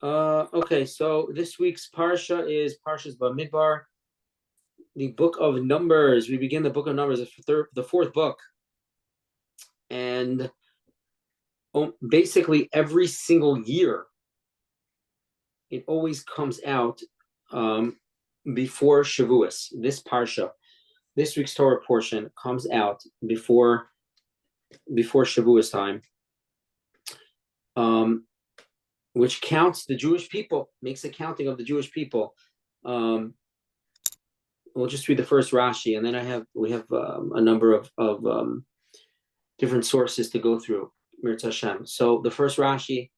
Okay, so this week's Parsha is Parshas Bamidbar, the book of Numbers. We begin the book of Numbers, the fourth book. And basically every single year, it always comes out before Shavuos. This Parsha, this week's Torah portion comes out before Shavuos time. Which counts the Jewish people, makes a counting of the Jewish people. We'll just read the first Rashi, and then we have a number of different sources to go through. Mirz Hashem. So the first Rashi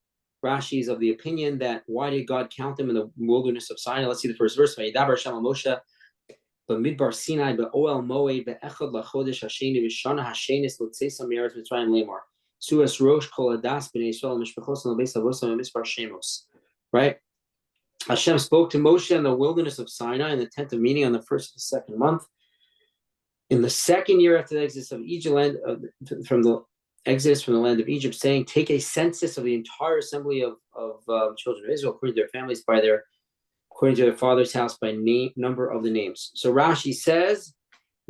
is of the opinion that why did God count them in the wilderness of Sinai? Let's see the first verse. Vayidaber Hashem al Moshe b'midbar Sinai b'oel Moed b'echad lachodesh hasheni v'shana hashenis l'tzeisa me'eretz Mitzrayim lemar. Suas Rosh Kol Adas B'nei Yisrael Mishpachos and Lebeis Avosam and Mispar Shemos. Right? Hashem spoke to Moshe in the wilderness of Sinai in the tent of meeting on the first of the second month. In the second year after the exodus of Egypt, from the land of Egypt, saying, "Take a census of the entire assembly of children of Israel according to their families according to their father's house by number of the names." So Rashi says,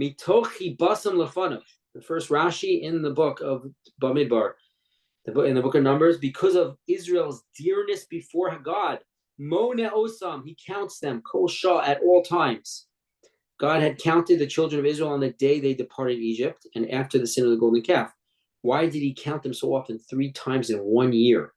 "Mitochi basam lefanav." The first Rashi in the book of Bamidbar, in the book of Numbers, because of Israel's dearness before God, Mone Osam, he counts them, Kol Shah, at all times. God had counted the children of Israel on the day they departed Egypt and after the sin of the golden calf. Why did he count them so often? 3 times in 1 year.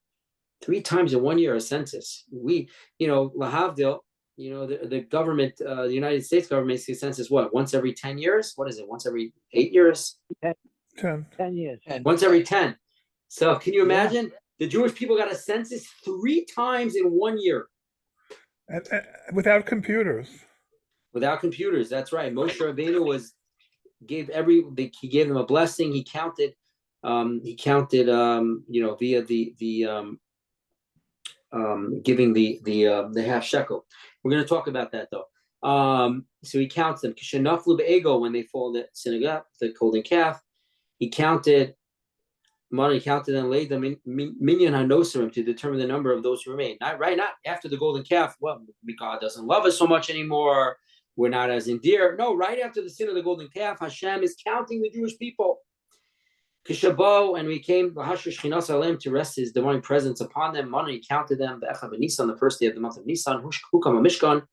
3 times in 1 year, a census. Lahavdil, the government, the United States government makes a census, what, once every 10 years? What is it, once every 8 years? 10 years. Once every 10. So can you imagine? The Jewish people got a census 3 times in 1 year. And without computers. Without computers, that's right. Moshe Rabbeinu gave them a blessing. He counted, via giving the half shekel. We're going to talk about that though. So he counts them. When they fall the synagogue, the golden calf, he counted them, laid them in minyan hanosarim to determine the number of those who remain. Not after the golden calf. Well, God doesn't love us so much anymore. We're not as endeared. No, right after the sin of the golden calf, Hashem is counting the Jewish people. Kishabo, and we came to rest his divine presence upon them. He counted them Nisan, the first day of the month of Nisan. Hukam Mishkan.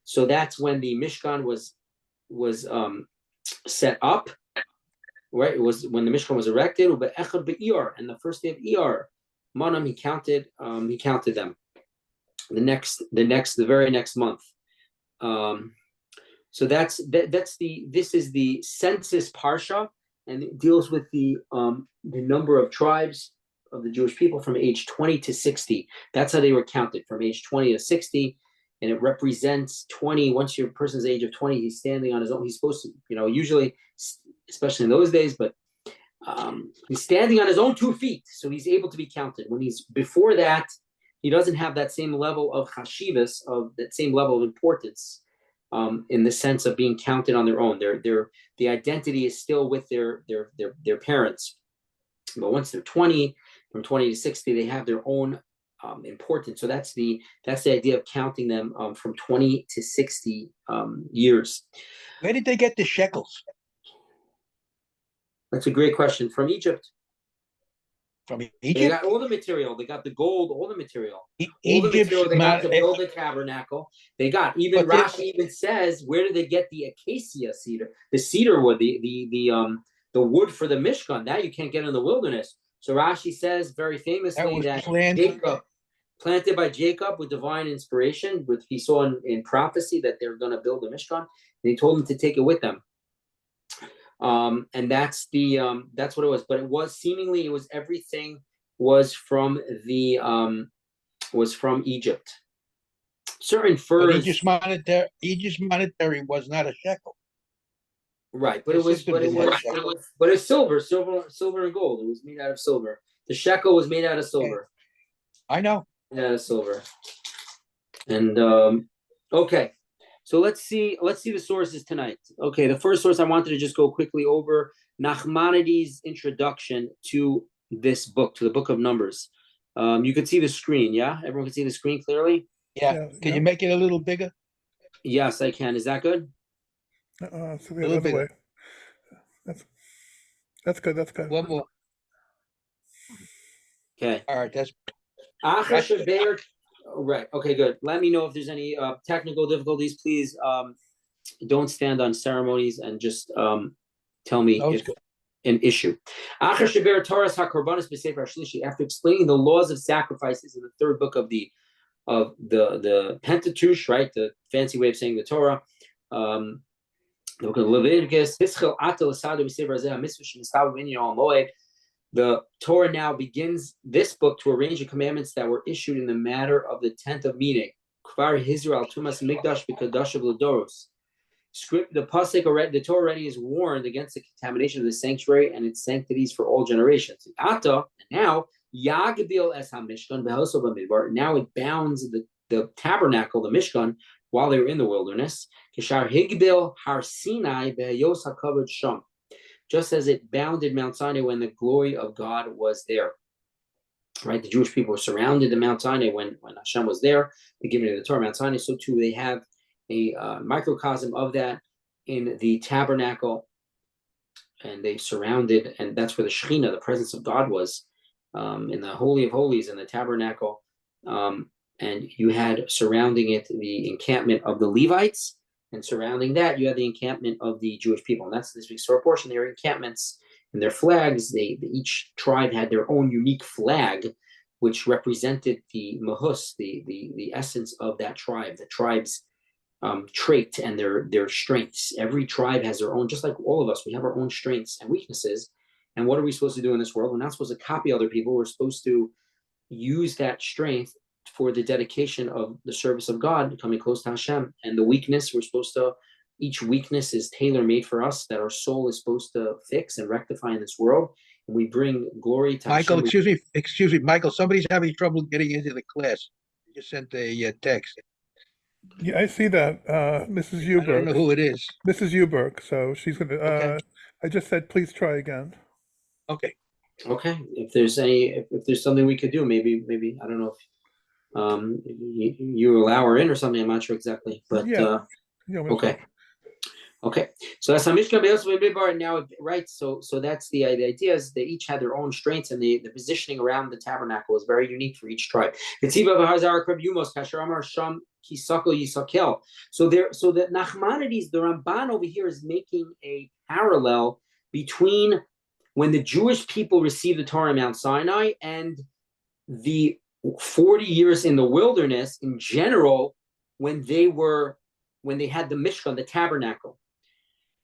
So that's when the Mishkan was set up. Right, it was when the Mishkan was erected. And the first day of Iyar, Manam, he counted them. The very next month. So this is the census parsha, and it deals with the number of tribes of the Jewish people from age 20 to 60. That's how they were counted, from age 20 to 60, and it represents 20. Once your person's age of 20, he's standing on his own. He's supposed to, usually, especially in those days, but he's standing on his own 2 feet, so he's able to be counted. When he's before that, he doesn't have that same level of chashivas, of that same level of importance. In the sense of being counted on their own, the identity is still with their parents. But once they're 20, from 20 to 60, they have their own importance. So that's the idea of counting them from 20 to 60 years. Where did they get the shekels? That's a great question. From Egypt. From Egypt? They got all the material. They got the gold, all the material. They got to build the tabernacle. They got, Rashi even says, where did they get the acacia cedar? The cedar wood, the wood for the Mishkan. That you can't get in the wilderness. So Rashi says very famously that Jacob, planted by Jacob with divine inspiration, he saw in prophecy that they're going to build the Mishkan, and he told them to take it with them. And that's what it was. But it was everything was from Egypt. Certain furs. But Egypt's monetary was not a shekel. Right, but it's silver and gold. It was made out of silver. The shekel was made out of silver. I know. Made out of silver. And okay. So let's see the sources tonight. Okay, the first source I wanted to just go quickly over Nachmanides' introduction to this book, to the book of Numbers. You could see the screen, yeah? Everyone can see the screen clearly? Yeah, can yeah. you make it a little bigger? Yes, I can. Is that good? So A the little other way. bigger. That's good. That's good. One more. Okay. All right, that's Acher Sheber. Right. Okay, good. Let me know if there's any technical difficulties. Please don't stand on ceremonies and just tell me no, it's if good. an issue. Acher Sheber Torahs HaKorbanos B'Sefer HaShlishi. After explaining the laws of sacrifices in the third book of the Pentateuch, right? The fancy way of saying the Torah. The book of Leviticus. The Torah now begins this book to arrange the commandments that were issued in the matter of the 10th of meaning. Script the pasuk already, the Torah already is warned against the contamination of the sanctuary and its sanctities for all generations. Ata, now Yagdil es HaMishkan Behoso Bamidbar. Now it bounds the tabernacle, the Mishkan, while they were in the wilderness. Kishar Higbil Har Sinai Behayos HaKavod Sham. Just as it bounded Mount Sinai when the glory of God was there. Right, the Jewish people were surrounded in Mount Sinai when Hashem was there, the giving of the Torah, Mount Sinai. So too, they have a microcosm of that in the tabernacle, and they surrounded, and that's where the Shekhinah, the presence of God, was in the Holy of Holies in the tabernacle. And you had surrounding it the encampment of the Levites, and surrounding that you had the encampment of the Jewish people. And that's this week's Torah portion. Their encampments and their flags. Each tribe had their own unique flag, which represented the mahus, the essence of that tribe, the tribe's trait and their strengths. Every tribe has their own, just like all of us, we have our own strengths and weaknesses. And what are we supposed to do in this world? We're not supposed to copy other people. We're supposed to use that strength for the dedication of the service of God, coming close to Hashem. And the weakness, each weakness is tailor-made for us, that our soul is supposed to fix and rectify in this world. And we bring glory to Michael, Hashem. excuse me, Michael, somebody's having trouble getting into the class. You just sent a text. Yeah, I see that. Mrs. I don't know Uberg. who it is. Mrs. Uberg. So she's gonna. Okay. I just said, please try again. Okay. Okay. If there's something we could do, maybe I don't know if you allow her in or something. I'm not sure exactly, but Yeah. okay. Okay, so that's Hamishka Be'os Bamidbar now, right? So that's the idea is they each had their own strengths, and the positioning around the tabernacle was very unique for each tribe. So that Nachmanides, the Ramban over here is making a parallel between when the Jewish people received the Torah on Mount Sinai and the 40 years in the wilderness in general, when they had the Mishkan, the tabernacle.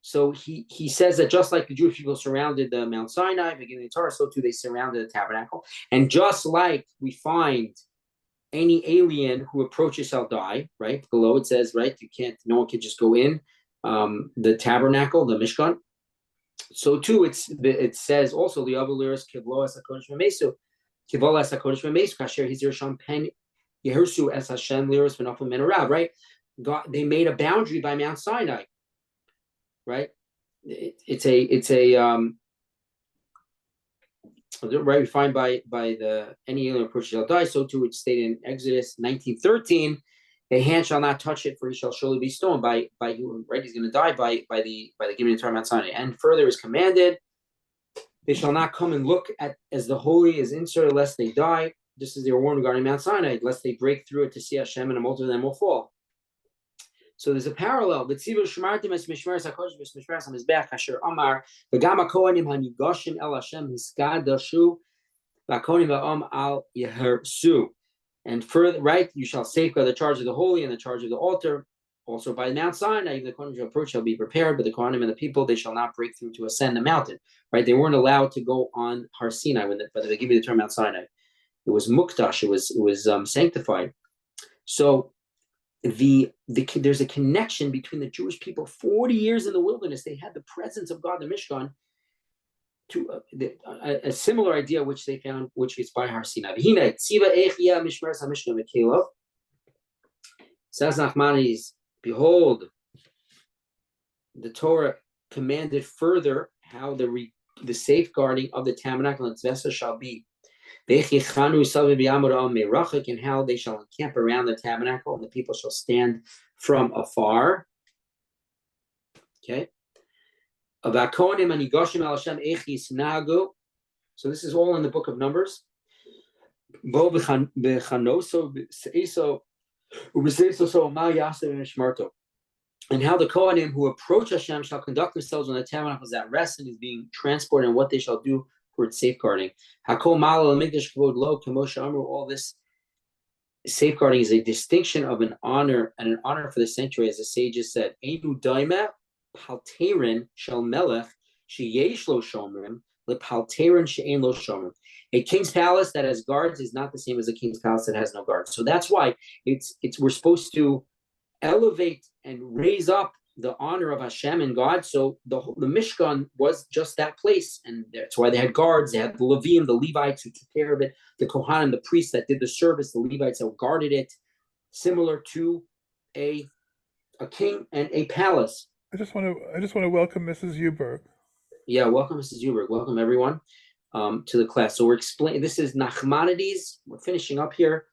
So he says that just like the Jewish people surrounded the Mount Sinai, beginning of the Torah, so too they surrounded the tabernacle. And just like we find any alien who approaches shall die, right? Below it says, right, no one can just go in the tabernacle, the Mishkan. So too it says also the Avuliris Kivlo as HaKodesh V'Mesu, Kivol as HaKodesh V'Mesu, Kasher Hizir Sham Pen Yehersu as Hashem Liris V'Nafel Menarav, right? God, they made a boundary by Mount Sinai. Right, it's a right, we find by the any alien approach shall die. So too it's stated in Exodus 19:13, a hand shall not touch it, for he shall surely be stoned by you. Right, he's going to die by the giving of Torah Mount Sinai. And further is commanded, they shall not come and look at as the holy is inserted, lest they die. Just as they were warned regarding Mount Sinai, lest they break through it to see Hashem, and a multitude of them will fall. So there's a parallel. But Tzivu Shmartim es Mishmeres HaKodesh v'es Mishmeres HaMizbeach Asher Amar v'gam HaKohanim hanigoshim el Hashem hiskadashu v'Hakohanim v'Am al Yehersu. And further, right, you shall safeguard the charge of the holy and the charge of the altar. Also by Mount Sinai, even the Kohanim shall approach shall be prepared, but the Kohanim and the people, they shall not break through to ascend the mountain. Right, they weren't allowed to go on Har Sinai when they give you the term Mount Sinai. It was mukdash. It was sanctified. So there's a connection between the Jewish people. 40 years in the wilderness, they had the presence of God, the Mishkan, to a similar idea which they found, which is by Har Sinai. Says Nachmanides, behold, the Torah commanded further how the safeguarding of the tabernacle and its vessel shall be. And how they shall encamp around the tabernacle, and the people shall stand from afar. Okay. So this is all in the book of Numbers. And how the Kohanim who approach Hashem shall conduct themselves when the tabernacle is at rest and is being transported, and what they shall do for its safeguarding. All this safeguarding is a distinction of an honor, and an honor for the sanctuary, as the sages said. A king's palace that has guards is not the same as a king's palace that has no guards. So that's why we're supposed to elevate and raise up the honor of Hashem and God. So the Mishkan was just that place, and that's why they had guards. They had the Levim, the Levites who took care of it, the Kohanim, the priests that did the service, the Levites that guarded it, similar to a king and a palace. I just want to welcome Mrs. Uberg. Yeah, welcome, Mrs. Uberg. Welcome everyone to the class. So we're explaining. This is Nachmanides. We're finishing up here.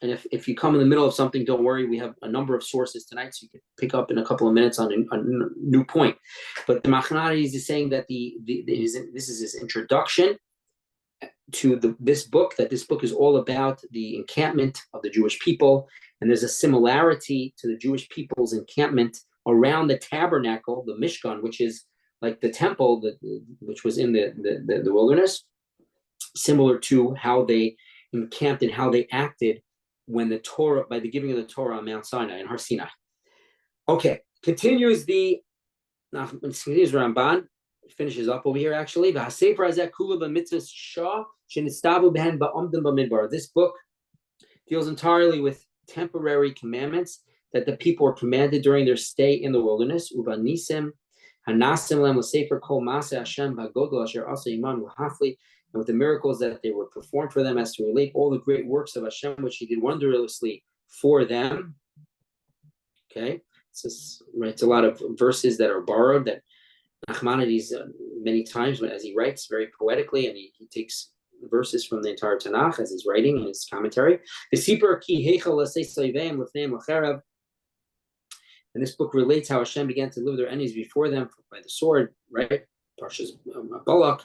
And if you come in the middle of something, don't worry. We have a number of sources tonight, so you can pick up in a couple of minutes on a new point. But the Nachmanides is saying that this is his introduction to this book, that this book is all about the encampment of the Jewish people. And there's a similarity to the Jewish people's encampment around the tabernacle, the Mishkan, which is like the temple which was in the wilderness, similar to how they encamped and how they acted when the Torah, by the giving of the Torah on Mount Sinai and Har Sinai. Okay, continues Ramban, finishes up over here actually. This book deals entirely with temporary commandments that the people were commanded during their stay in the wilderness. And with the miracles that they were performed for them, as to relate all the great works of Hashem, which he did wondrously for them. Okay, it's a lot of verses that are borrowed, that Nachmanides many times, as he writes very poetically, and he takes verses from the entire Tanakh as he's writing in his commentary. And this book relates how Hashem began to deliver their enemies before them by the sword, right? Parshas Balak,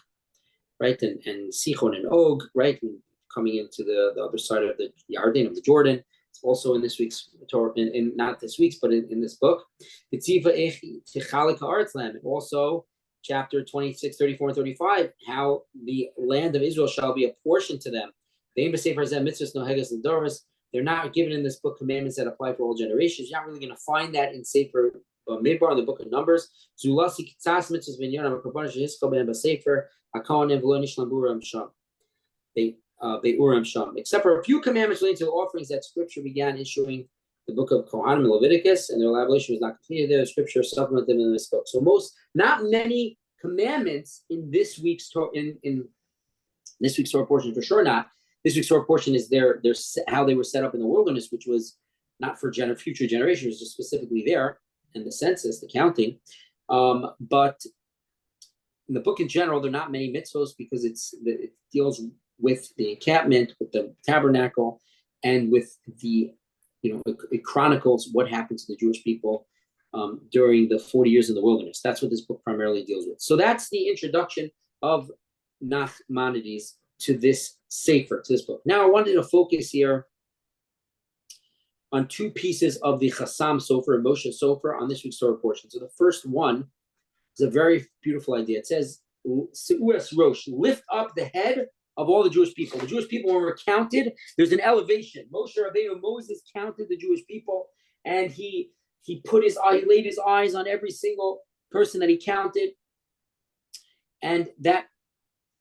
right, and Sichon and Og, right, and coming into the other side of the Yarden, of the Jordan. It's also in this week's Torah, in not this week's, but in this book. And also chapter 26, 34, and 35, how the land of Israel shall be apportioned to them. They're not given in this book commandments that apply for all generations. You're not really going to find that in Sefer Bamidbar, in the book of Numbers. Except for a few commandments relating to the offerings that Scripture began issuing the book of Kohanim and Leviticus, and their elaboration was not completed there. The Scripture supplemented them in this book. So not many commandments in this week's Torah, in this week's Torah portion, for sure not. This week's Torah portion is their how they were set up in the wilderness, which was not for future generations, just specifically there in the census, the counting. But in the book in general, there are not many mitzvos, because it deals with the encampment, with the tabernacle, and with it chronicles what happened to the Jewish people during the 40 years in the wilderness. That's what this book primarily deals with. So that's the introduction of Nachmanides to this Sefer, to this book. Now I wanted to focus here on two pieces of the Chassam Sofer and Moshe Sofer on this week's Torah portion. So the first one is a very beautiful idea. It says, Se'uas Rosh, lift up the head of all the Jewish people. The Jewish people, when were counted, there's an elevation. Moses counted the Jewish people, and he laid his eyes on every single person that he counted, and that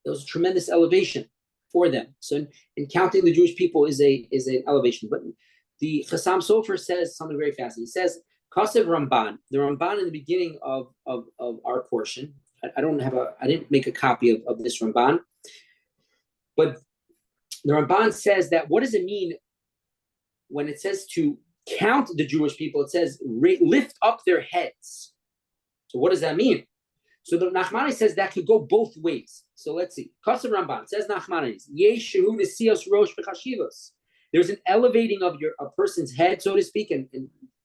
was a tremendous elevation for them. So in counting the Jewish people is an elevation. But the Chassam Sofer says something very fascinating. He says, Kasev Ramban, the Ramban in the beginning of our portion. I didn't make a copy of this Ramban, but the Ramban says that, what does it mean when it says to count the Jewish people? It says lift up their heads. So what does that mean? So the Nachmanides says that could go both ways. So let's see. Kasav Ramban says Nachmanides, Yeshu nesios rosh v'chashivos. There's an elevating of a person's head, so to speak, and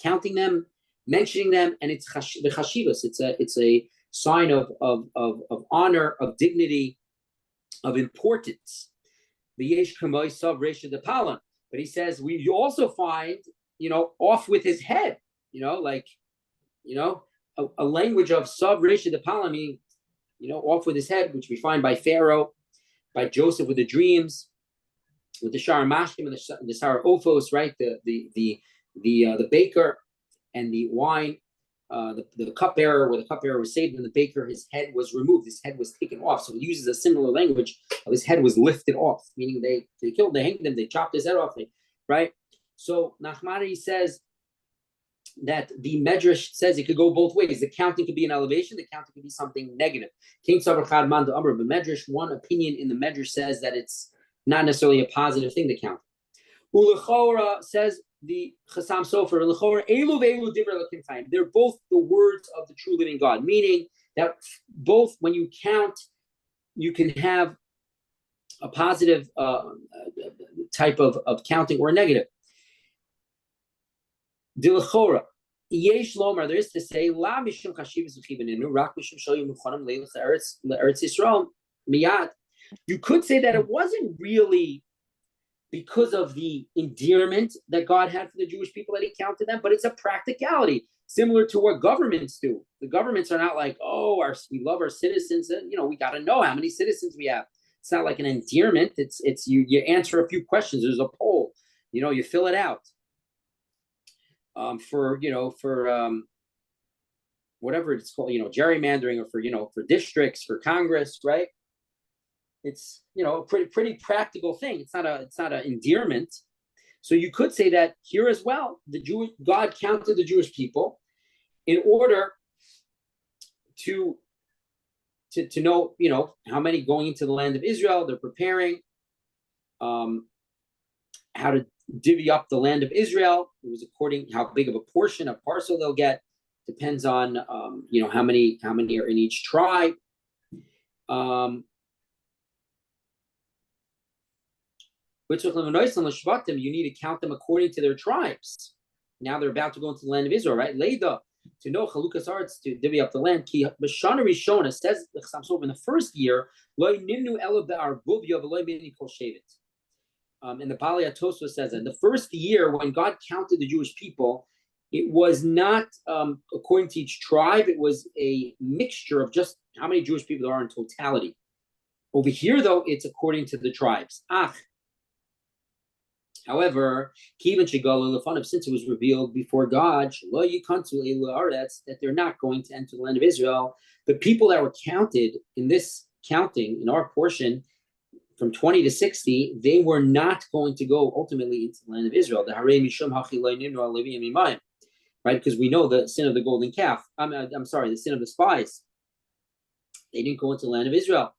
counting them, mentioning them, and it's the chashivos. It's a sign of honor, of dignity, of importance. The yesh kamoi sav resha de palan. But he says we also find, off with his head, a language of sav resha de palan, meaning, off with his head, which we find by Pharaoh, by Joseph with the dreams, with the Shara Mashkim and the Sarah Ophos, right? The baker and the wine, the cupbearer, where the cupbearer was saved, and the baker, his head was removed, his head was taken off. So he uses a similar language of his head was lifted off, meaning they hanged him, they chopped his head off, right? So Nachmanides says that the Medrash says it could go both ways. The counting could be an elevation, the counting could be something negative. King Savar Chad Man de Amr, but Medrash, one opinion in the Medrash says that it's not necessarily a positive thing to count. Ulechora says the Chassam Sofer, Ulechora elu ve'elu divrei Elokim chayim. They're both the words of the true living God, meaning that both when you count, you can have a positive type of counting or a negative. Dilechora, yesh lomar, there is to say, la mishum chashivas v'chibeninu, rak mishum shayu muchanim leilach le'eretz Yisrael miyad. You could say that it wasn't really because of the endearment that God had for the Jewish people that he counted them, but it's a practicality, similar to what governments do. The governments are not like, we love our citizens, and we got to know how many citizens we have. It's not like an endearment. It's you answer a few questions. There's a poll, you fill it out. For whatever it's called, gerrymandering, or for districts, for Congress, right? It's a pretty practical thing. It's not an endearment. So you could say that here as well, God counted the Jewish people in order to know, how many going into the land of Israel. They're preparing how to divvy up the land of Israel. It was according how big of a portion of parcel they'll get. Depends on how many are in each tribe. You need to count them according to their tribes. Now they're about to go into the land of Israel, right? Leda, to know Chalukas arts, to divvy up the land. Ki B'shana Rishona says in the first year, Lo nimnu elo be'arbuvya v'lo b'ni kol shevet. And the Bali Atosva says that in the first year when God counted the Jewish people, it was not according to each tribe. It was a mixture of just how many Jewish people there are in totality. Over here, though, it's according to the tribes. However, since it was revealed before God that they're not going to enter the land of Israel, the people that were counted in this counting, in our portion, from 20 to 60, they were not going to go ultimately into the land of Israel. Right? Because we know the sin of the golden calf. I'm sorry, the sin of the spies. They didn't go into the land of Israel.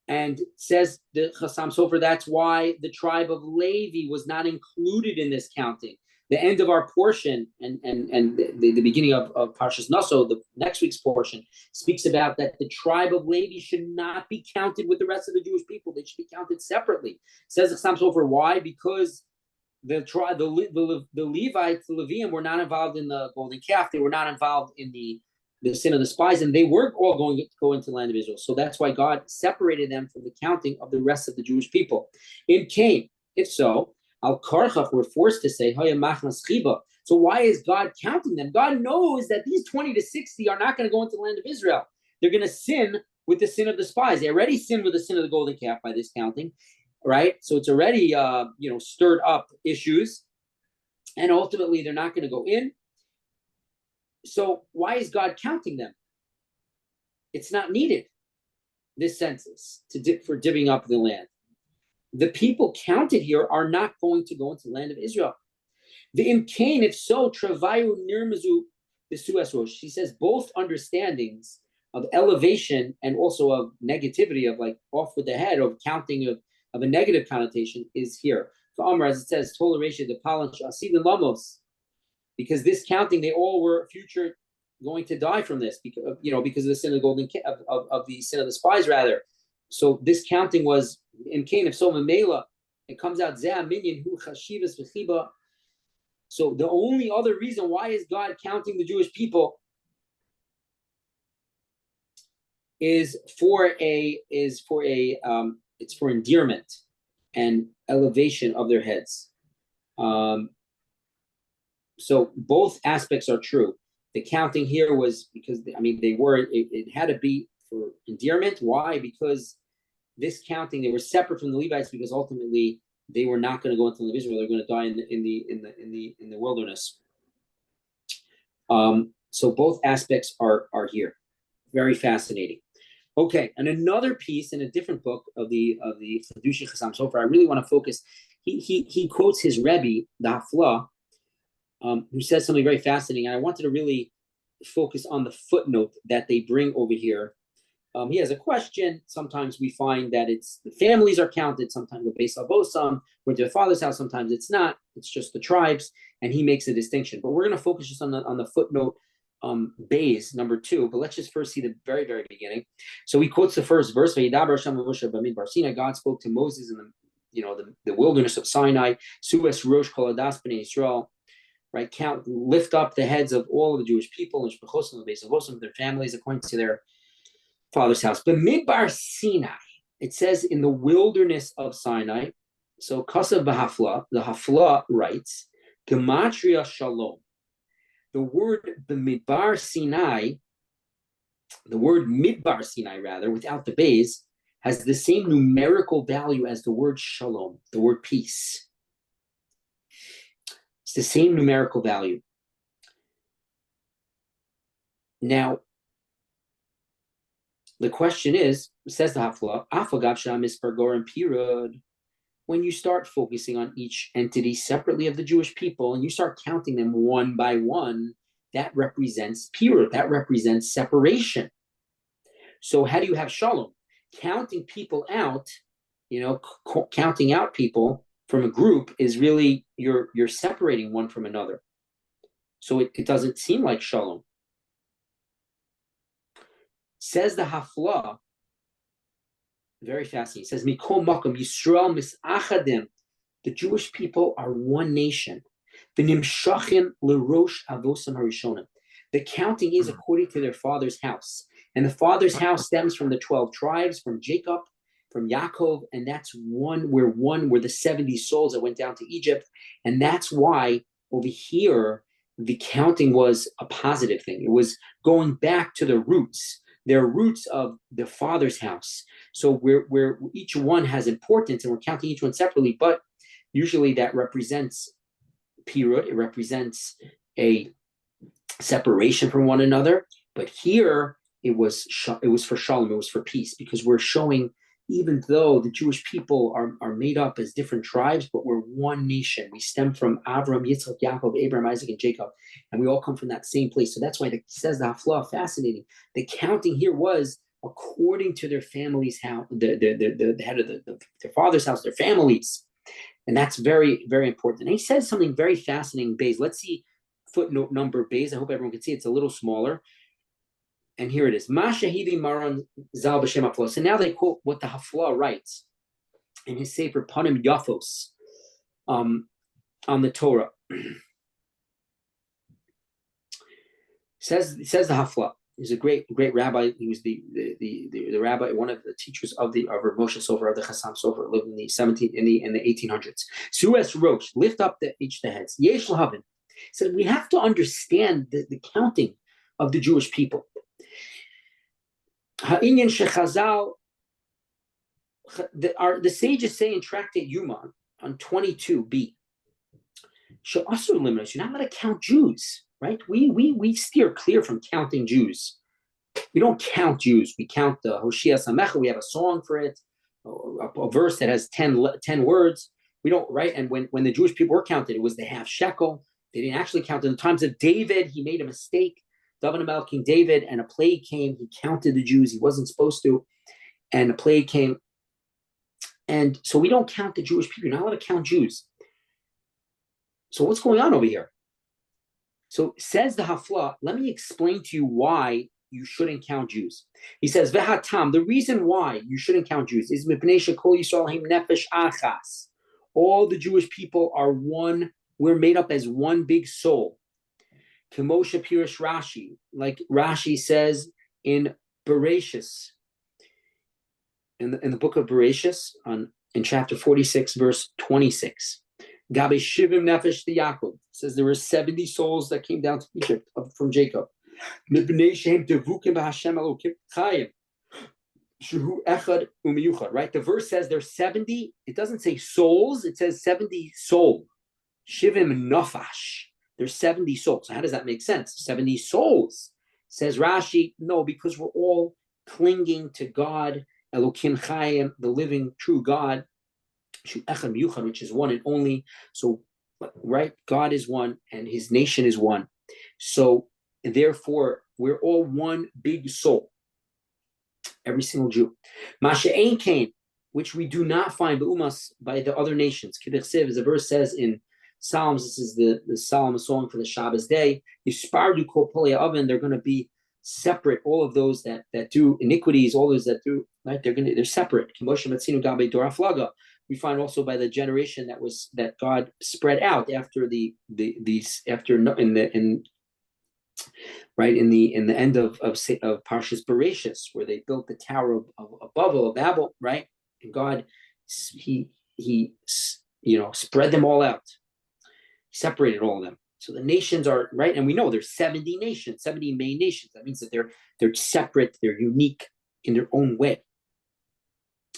And says the Chassam Sofer, that's why the tribe of Levi was not included in this counting. The end of our portion and the beginning of Parshas Naso, the next week's portion, speaks about that the tribe of Levi should not be counted with the rest of the Jewish people. They should be counted separately. Says the Chassam Sofer, why? Because the Levites, the Levium, were not involved in the golden calf. They were not involved in the sin of the spies, and they were all going to go into the land of Israel. So that's why God separated them from the counting of the rest of the Jewish people. In Cain, if so, Al Karchach were forced to say, so why is God counting them? God knows that these 20 to 60 are not going to go into the land of Israel. They're going to sin with the sin of the spies. They already sinned with the sin of the golden calf by this counting, right? So it's already stirred up issues, and ultimately they're not going to go in. So why is God counting them? It's not needed, this census, for divvying up the land. The people counted here are not going to go into the land of Israel. The imkain, if so, travayu nirmazu b'suas. She says both understandings of elevation and also of negativity, of like off with the head, of counting of a negative connotation, is here. So Amr, as it says, toleration the palanch asid and lamos. Because this counting, they all were future going to die from this because because of the sin of the golden of the sin of the spies rather. So this counting was in Cain. If so, Mamela, it comes out Zeh Minyan Hu Chashivas V'Chiba. So the only other reason why is God counting the Jewish people is for endearment and elevation of their heads. So both aspects are true. The counting here was because it had to be for endearment. Why? Because this counting, they were separate from the Levites because ultimately they were not going to go into the Israel. They're going to die in the wilderness. So both aspects are here. Very fascinating. Okay, and another piece in a different book of the Chedushi Chassam Sofer, I really want to focus. He quotes his Rebbe, the Hafla, who says something very fascinating. And I wanted to really focus on the footnote that they bring over here. He has a question. Sometimes we find that it's the families are counted. Sometimes the Beis Abosam went to the father's house. Sometimes it's not. It's just the tribes, and he makes a distinction. But we're going to focus just on the footnote, Bays number 2. But let's just first see the very, very beginning. So he quotes the first verse. God spoke to Moses in the wilderness of Sinai. Sues Rosh Koladas Bnei Yisrael. Right, lift up the heads of all of the Jewish people and the Beis Abosam, their families according to their father's house. But Bamidbar Sinai, it says in the wilderness of Sinai. So Kasav B'Hafla, the Hafla writes, Gematria Shalom. The word Bamidbar Sinai, the word Midbar Sinai rather, without the bays, has the same numerical value as the word Shalom, the word peace. It's the same numerical value. Now, the question is, says the Hafla, Afagav Sham Ispargor and Pirud, when you start focusing on each entity separately of the Jewish people and you start counting them one by one, that represents Pirud, that represents separation. So how do you have Shalom? Counting people out, counting out people from a group is really, you're separating one from another. So it doesn't seem like Shalom. Says the Hafla, very fascinating. It says, Mikol Makom Yisrael Misachadim. The Jewish people are one nation. V'nimshachim l'rosh avosam harishonim. The counting is according to their father's house. And the father's house stems from the 12 tribes, from Jacob, from Yaakov, and that's one were the 70 souls that went down to Egypt. And that's why over here, the counting was a positive thing. It was going back to the roots. Their roots of the father's house. So where each one has importance, and we're counting each one separately, but usually that represents Pirud, it represents a separation from one another. But here it was for Shalom, it was for peace, because we're showing, even though the Jewish people are made up as different tribes, but we're one nation. We stem from Avram, Yitzchak, Yaakov, Abraham, Isaac, and Jacob, and we all come from that same place. So that's why it says the Hafla, fascinating. The counting here was according to their family's house, the head of their father's house, their families, and that's very, very important. And he says something very fascinating. Bays. Let's see footnote number Bays. I hope everyone can see. It's a little smaller. And here it is. Mashahivi Maran Zal B'Shem Hafla. So now they quote what the Hafla writes in his Sefer Panim Yafos on the Torah. Says the Hafla. He's a great rabbi. He was the rabbi, one of the teachers of Rav Moshe Sofer, of the Chassam Sofer, lived in the 1800s. Sues Rosh, lift up each the heads. Yesh Lahavin said we have to understand the counting of the Jewish people. Ha'inyan shechazal, the sages say in Tractate Yuma on 22b, she'asur limnos, you're not allowed to count Jews, right? We steer clear from counting Jews. We don't count Jews. We count the Hoshea Samecha. We have a song for it, a verse that has 10 words. We don't, right? And when the Jewish people were counted, it was the half shekel. They didn't actually count. In the times of David, he made a mistake. David Melech, King David, and a plague came. He counted the Jews. He wasn't supposed to. And a plague came. And so we don't count the Jewish people. You're not allowed to count Jews. So what's going on over here? So says the Hafla, let me explain to you why you shouldn't count Jews. He says, Vehatam, the reason why you shouldn't count Jews is Mipnei Shekol Yisrael Hem Nefesh Achas. All the Jewish people are one, we're made up as one big soul. Kemosha Pirish Rashi, like Rashi says in Bereshis, in the book of Bereshis, in chapter 46, verse 26. Gabe Shivim Nefesh the Yaakov says there were 70 souls that came down to Egypt from Jacob. Right? The verse says there's 70. It doesn't say souls. It says 70 soul. Shivim Nafash. There's 70 souls. So how does that make sense? 70 souls. Says Rashi, no, because we're all clinging to God, Elokim Chayim, the living true God, which is one and only. So, right, God is one and his nation is one. So therefore, we're all one big soul. Every single Jew. Masha'ain Kain, which we do not find by the other nations. Kibirsiv, as the verse says in Psalms, this is the Psalm song for the Shabbos day. Yispardu kol polei oven, they're going to be separate. All of those that do iniquities, all those that do, right, they're separate. Kimosha Matzinu Gabe Doraflaga. We find also by the generation that God spread out after in the end of Parshas Bereshis, where they built the Tower of Babel, right? And God, he spread them all out, separated all of them. So the nations are right, and we know there's 70 nations, 70 main nations. That means that they're separate, they're unique in their own way.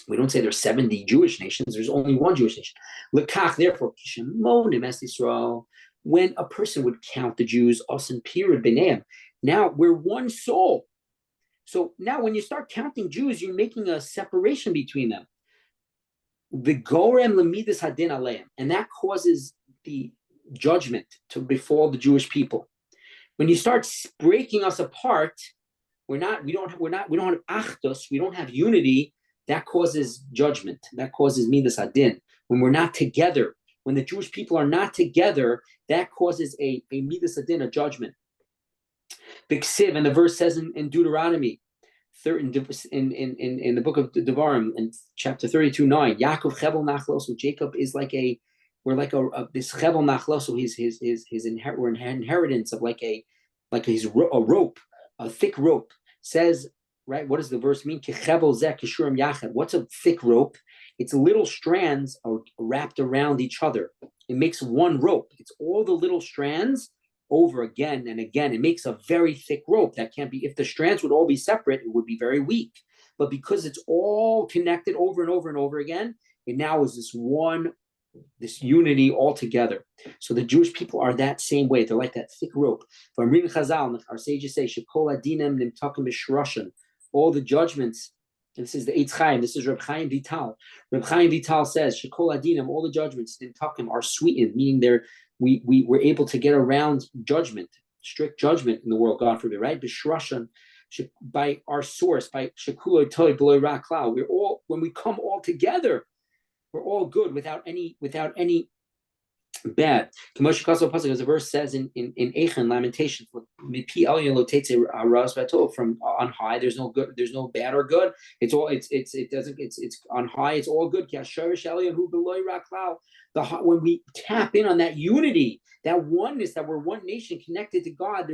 We don't say there's 70 Jewish nations. There's only one Jewish nation. Lekach, therefore, when a person would count the Jews, osin pirid b'neim, now we're one soul. So now when you start counting Jews, you're making a separation between them. The gorem lemidas hadin aleim, and that causes the judgment to befall the Jewish people. When you start breaking us apart, we don't have achdus, we don't have unity. That causes judgment. That causes midas hadin. When we're not together, when the Jewish people are not together, that causes a midas hadin, a judgment. B'ksiv, and the verse says in Deuteronomy, in the book of Devarim, in chapter 32:9, Yaakov chevel nachlos. Jacob is we're like this chevel nachlos. So his inheritance of like a rope, a thick rope. Says, right, what does the verse mean? What's a thick rope? It's little strands are wrapped around each other. It makes one rope. It's all the little strands over again and again. It makes a very thick rope that can't be, if the strands would all be separate, it would be very weak. But because it's all connected over and over and over again, it now is this unity all together. So the Jewish people are that same way. They're like that thick rope. From Rin Chazal, our sages say, Shekol adinem nimtakim b'shrushan. All the judgments, and this is the Eitz Chaim, this is Reb Chaim Vital. Reb Chaim Vital says, Shekol adinam, all the judgments, nimtakim, are sweetened, meaning we were able to get around judgment, strict judgment in the world, God forbid, right? B'shrushan, by our source, by Shekulo Toi B'loi Ra Klal. We're all, when we come all together, we're all good without any bad. As the verse says in Eichan, Lamentations, from on high, there's no good, there's no bad or good. It's on high, it's all good. When we tap in on that unity, that oneness, that we're one nation connected to God,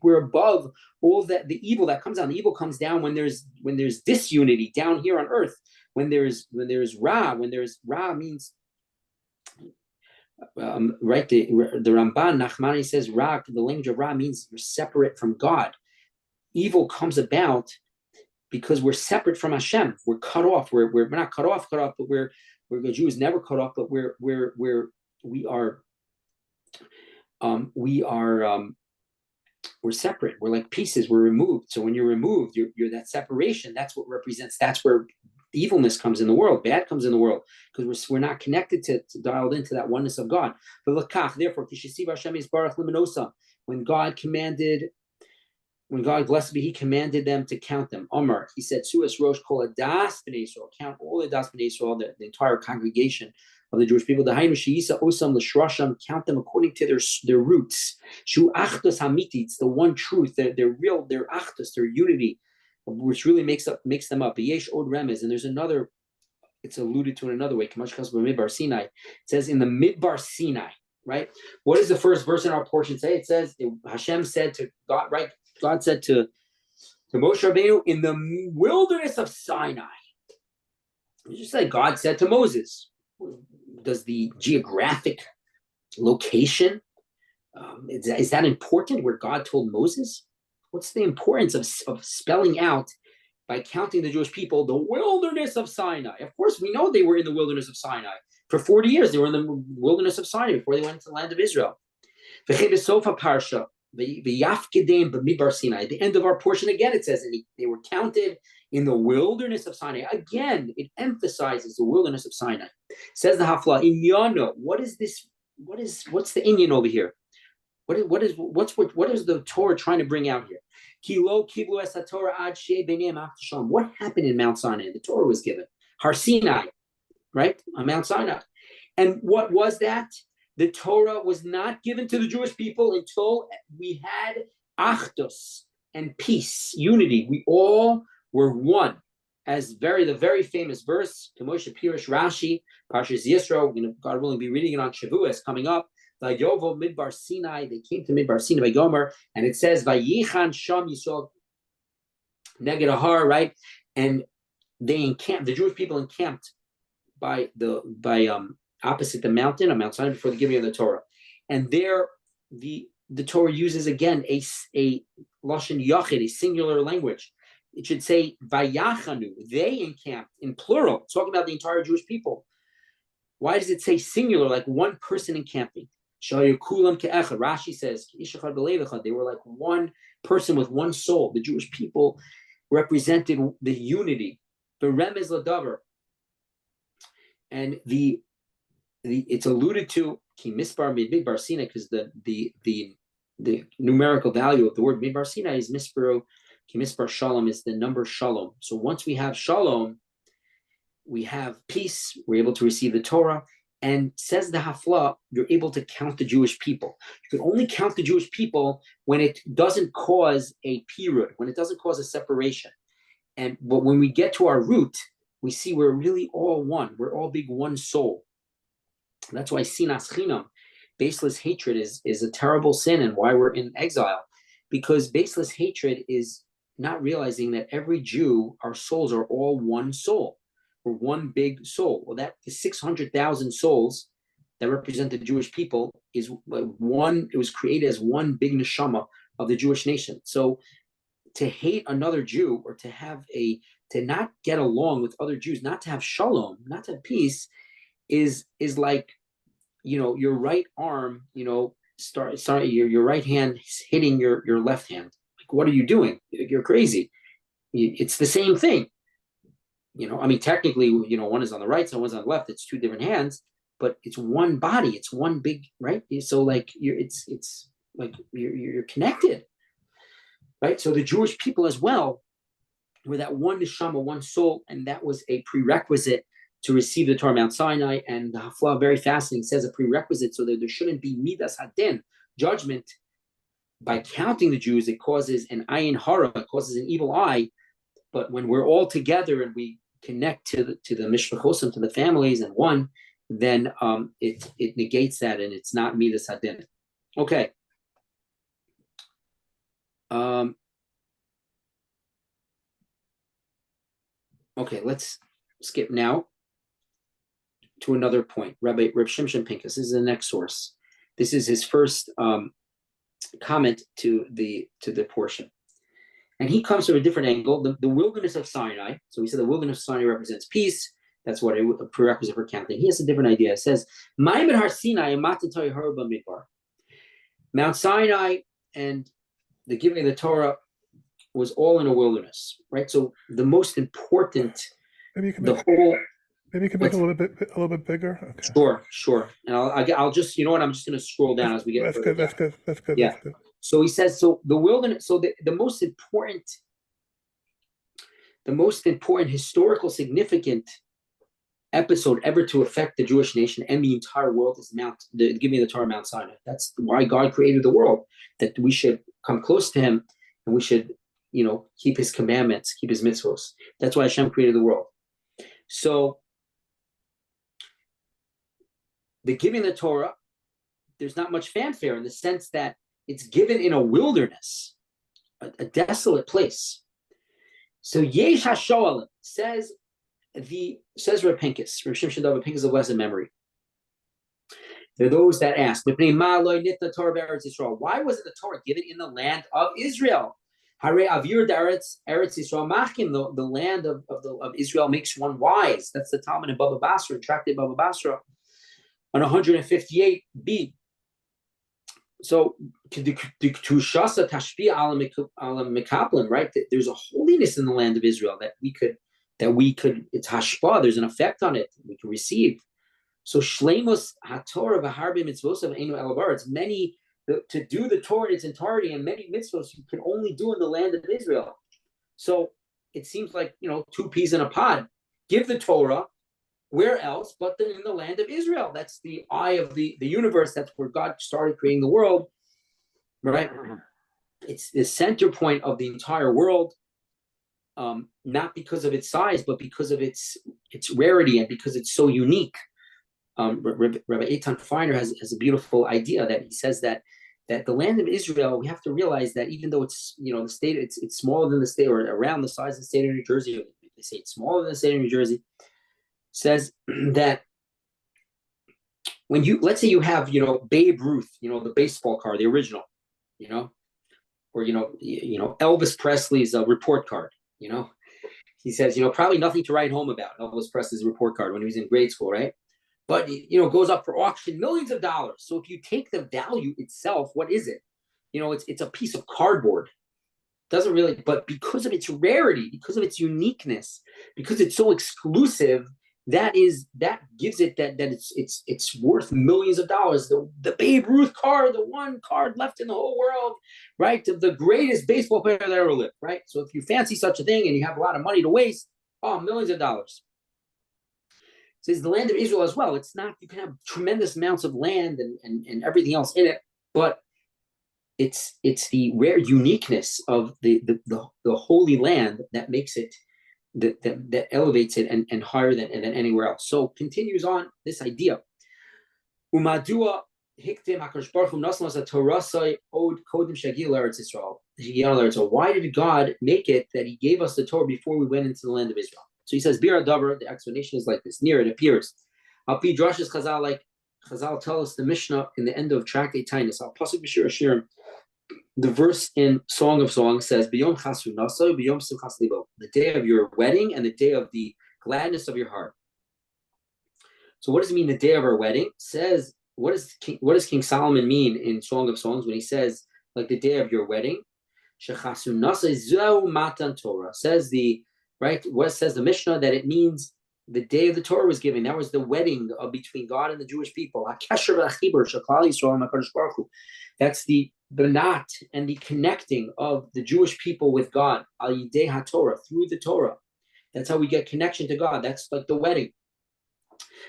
we're above all that the evil that comes down. The evil comes down when there's disunity down here on earth. When there's Ra means right, the Ramban Nachmani says Ra, the language of Ra means you're separate from God. Evil comes about because we're separate from Hashem. We're cut off. We're not cut off, but we're the Jews never cut off, but we are we're separate. We're like pieces. We're removed. So when you're removed, you're that separation. That's what represents. That's where evilness comes in the world. Bad comes in the world because we're not connected to dialed into that oneness of God. But therefore, when God commanded when God, blessed be He, commanded them to count them. Omar, He said, Suas Rosh Kol Adas B'nai Yisrael, count all the Das B'nai Yisrael, the entire congregation of the Jewish people. The Hainu Sheisa Osam L'Shrasham, count them according to their roots. Shu Achdos Hamiti, it's the one truth, their real, their Achdos, their unity, which really makes them up. Yesh Od Remez, and there's another. It's alluded to in another way. Parshas Bamidbar Sinai. It says in the Midbar Sinai, right? What does the first verse in our portion say? It says Hashem said to God, right? God said to Moshe Rabbeinu in the wilderness of Sinai. You just say God said to Moses. Does the geographic location is that important? Where God told Moses? What's the importance of spelling out? By counting the Jewish people, the wilderness of Sinai. Of course, we know they were in the wilderness of Sinai. For 40 years, they were in the wilderness of Sinai before they went to the land of Israel. At the end of our portion, again, it says they were counted in the wilderness of Sinai. Again, it emphasizes the wilderness of Sinai. Says the Hafla, Inyano, what is this? What's the Inyan over here? What is the Torah trying to bring out here? What happened in Mount Sinai? The Torah was given. Har Sinai, right? On Mount Sinai. And what was that? The Torah was not given to the Jewish people until we had Achdus and peace, unity. We all were one. As the very famous verse, Moshe Pirish Rashi, Parshas Yisro, we're going to, God willing, be reading it on Shavuos coming up. Vayovo Midbar Sinai, they came to Midbar Sinai by Gomer, and it says Vayichan Sham Yisrael Neged Ahar, right? And they encamped, the Jewish people encamped by opposite the mountain on Mount Sinai before the giving of the Torah. And there the Torah uses again a Lashon Yachid, a singular language. It should say Vayachanu, they encamped in plural, talking about the entire Jewish people. Why does it say singular, like one person encamping? Rashi says, they were like one person with one soul. The Jewish people represented the unity, the remez ladavar. And it's alluded to ki mispar midbar Sinai, because the numerical value of the word midbar Sinai is misparo, ki mispar shalom is the number shalom. So once we have shalom, we have peace, we're able to receive the Torah, and says the Hafla, you're able to count the Jewish people. You can only count the Jewish people when it doesn't cause a pirud, when it doesn't cause a separation. But when we get to our root, we see we're really all one. We're all big one soul. That's why sinas chinam, baseless hatred, is a terrible sin, and why we're in exile. Because baseless hatred is not realizing that every Jew, our souls are all one soul. We're one big soul. Well, that the 600,000 souls that represent the Jewish people is one. It was created as one big neshama of the Jewish nation. So to hate another Jew, or to not get along with other Jews, not to have shalom, not to have peace, is like, your right arm, your right hand hitting your left hand. Like, what are you doing? You're crazy. It's the same thing. Technically, one is on the right side, one's on the left. It's two different hands, but it's one body. It's one big, right? So like it's like you're connected, right? So the Jewish people as well were that one neshama, one soul, and that was a prerequisite to receive the Torah Mount Sinai. And the Hafla, very fascinating, says a prerequisite so that there shouldn't be midas hadin, judgment. By counting the Jews, it causes an ayin hara, it causes an evil eye. But when we're all together and we connect to the mishpachosim, to the families, and one, then it negates that, and it's not midas hadin. Okay. Okay, let's skip now to another point. Rabbi Shimshon Pinkus, this is the next source. This is his first comment to the portion. And he comes from a different angle, the wilderness of Sinai. So we said the wilderness of Sinai represents peace. That's what a prerequisite for counting. He has a different idea. It says, Har Sinai, Mount Sinai and the giving of the Torah was all in a wilderness, right? So the most important, maybe you can make it a little bit bigger. Okay. Sure. And I'll just, I'm just going to scroll down as we get. That's good. Yeah. So he says, so the wilderness, so the most important historical significant episode ever to affect the Jewish nation and the entire world is the giving of the Torah Mount Sinai. That's why God created the world, that we should come close to him and we should, keep his commandments, keep his mitzvos. That's why Hashem created the world. So the giving of the Torah, there's not much fanfare in the sense that it's given in a wilderness, a desolate place. So Yesh HaShoalim says Reb Pinkus, Reb Shimshon David Pinkus of blessed memory. There are those that ask, why wasn't the Torah given in the land of Israel? Hare Avir Eretz Yisrael Machim, the land of Israel makes one wise. That's the Talmud in Baba Basra, tractate Baba Basra, on 158b. So Tushasa Tashpi Ala Mekaplim, right? There's a holiness in the land of Israel that we could, it's hashpa, there's an effect on it, we can receive. So Shleimus HaTorah v'harbe mitzvos of Einu Elabar, it's many, to do the Torah in its entirety and many mitzvos you can only do in the land of Israel. So it seems like, two peas in a pod. Give the Torah, where else but in the land of Israel? That's the eye of the universe. That's where God started creating the world, right? It's the center point of the entire world, not because of its size, but because of its rarity and because it's so unique. Rabbi Eitan Feiner has a beautiful idea that he says that the land of Israel, we have to realize that even though it's, the state, it's smaller than the state, or around the size of the state of New Jersey, they say it's smaller than the state of New Jersey, says that when let's say you have, Babe Ruth, the baseball card, the original, or, Elvis Presley's report card, he says, probably nothing to write home about Elvis Presley's report card when he was in grade school, right? But, it goes up for auction, millions of dollars. So if you take the value itself, what is it? It's a piece of cardboard. Doesn't really, but because of its rarity, because of its uniqueness, because it's so exclusive, that gives it that it's worth millions of dollars. The Babe Ruth card, the one card left in the whole world, right? The greatest baseball player that ever lived, right? So if you fancy such a thing and you have a lot of money to waste, millions of dollars. So it's the land of Israel as well. It's not, you can have tremendous amounts of land and everything else in it, but it's the rare uniqueness of the holy land that makes it, that elevates it and higher than anywhere else. So continues on this idea. Umadua hiktim HaKadosh Baruch Hu nasnos haTorasai od kodim shagil Eretz Yisrael. So why did God make it that he gave us the Torah before we went into the land of Israel? So he says, Bira Davar, the explanation is like this. Near it appears. Al Pi Drashas Chazal, like Chazal tell us the Mishnah in the end of Tractate Tainus. Al Pasuk B'Shir Hashirim, the verse in Song of Songs says, B'yom chasu naso, b'yom simchas libo, the day of your wedding and the day of the gladness of your heart. So what does it mean, the day of our wedding? Says, what does King Solomon mean in Song of Songs when he says, like the day of your wedding? Shechasu nasa zeu matan Torah. Says what says the Mishnah, that it means the day of the Torah was given. That was the wedding between God and the Jewish people. That's the knot and the connecting of the Jewish people with God. Al Yidei HaTorah, through the Torah. That's how we get connection to God. That's like the wedding.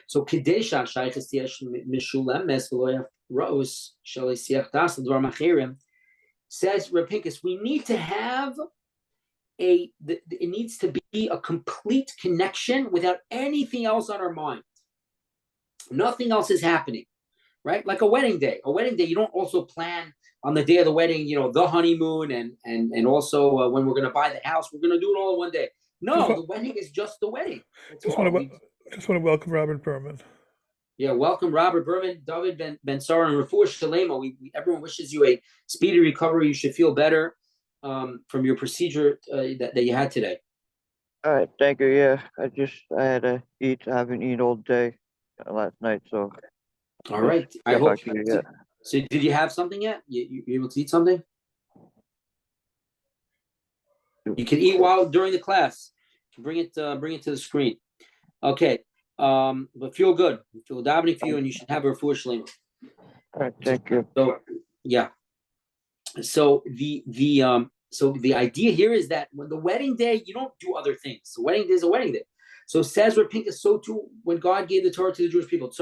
So Kedesha Shaychas Tiesh Mishulemes V'lo Yafros Shalei Siach Das L'Dvar Machirim, says Reb Pinkus, we need to have it needs to be a complete connection without anything else on our mind. Nothing else is happening, right? Like a wedding day. A wedding day, you don't also plan on the day of the wedding, the honeymoon and also when we're going to buy the house, we're going to do it all in one day. No, the wedding is just the wedding. Just want to welcome Robert Berman. Yeah, welcome Robert Berman, David Ben Sarah, and Refuah Shalema. Everyone wishes you a speedy recovery. You should feel better from your procedure that you had today. All right, thank you. Yeah, I had to eat. I haven't eaten all day last night, so. All right. I hope. So, did you have something yet? You able to eat something? You can eat during the class. Bring it to the screen. Okay. But feel good. Feel davening for you, and you should have a refuah shlema. All right, thank you. So, yeah. so the idea here is that when the wedding day, you don't do other things. The wedding day is a wedding day. So says Rabbi Pinkus, so too when God gave the Torah to the Jewish people, the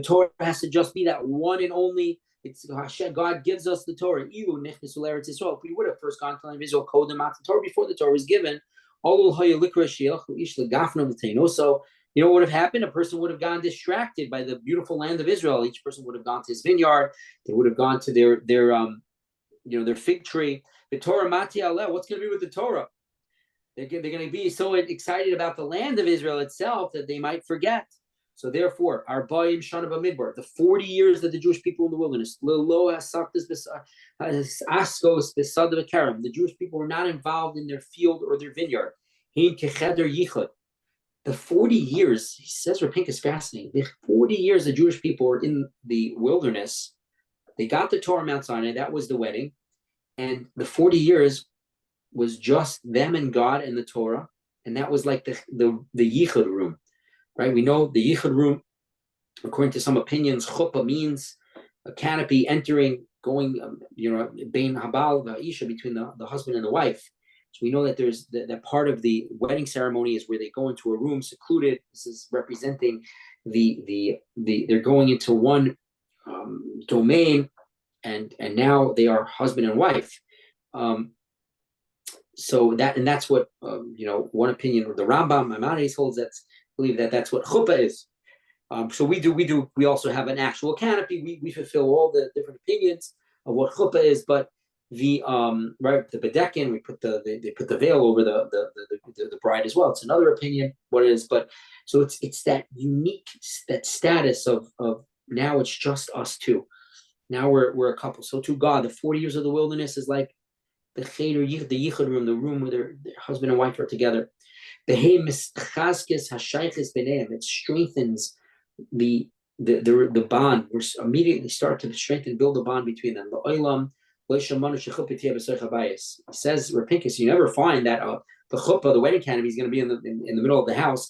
Torah has to just be that one and only. It's God gives us the Torah. If we would have first gone to the land of Israel, the Torah before the Torah was given, so what would have happened? A person would have gotten distracted by the beautiful land of Israel. Each person would have gone to his vineyard. They would have gone to their fig tree. The Torah Mati Aleh. What's going to be with the Torah? They're going to be so excited about the land of Israel itself that they might forget. So therefore, our Bayim Shana Bamidbar, the 40 years that the Jewish people in the wilderness, the Jewish people were not involved in their field or their vineyard. The 40 years, he says, Rapink is fascinating. The 40 years the Jewish people were in the wilderness, they got the Torah Mount Sinai, that was the wedding, and the 40 years was just them and God and the Torah, and that was like the Yichud room, right? We know the Yichud room, according to some opinions, chuppah means a canopy entering, going, bein habal v'isha, between the husband and the wife. So we know that there's that part of the wedding ceremony is where they go into a room secluded. This is representing they're going into one domain, and now they are husband and wife. So that's what one opinion of the Rambam Maimonides holds, believe that's what chuppah is. So we also have an actual canopy. We fulfill all the different opinions of what chuppah is, but the bedekin, they put the veil over the bride as well. It's another opinion what it is, but so it's that unique status of now it's just us two. Now we're a couple. So to God, the 40 years of the wilderness is like the cheder, the yichud room, the room where their husband and wife are together. It strengthens the bond. We immediately start to strengthen and build the bond between them. He says, Rapinkus, you never find that the chuppah, the wedding canopy, is going to be in the middle of the house.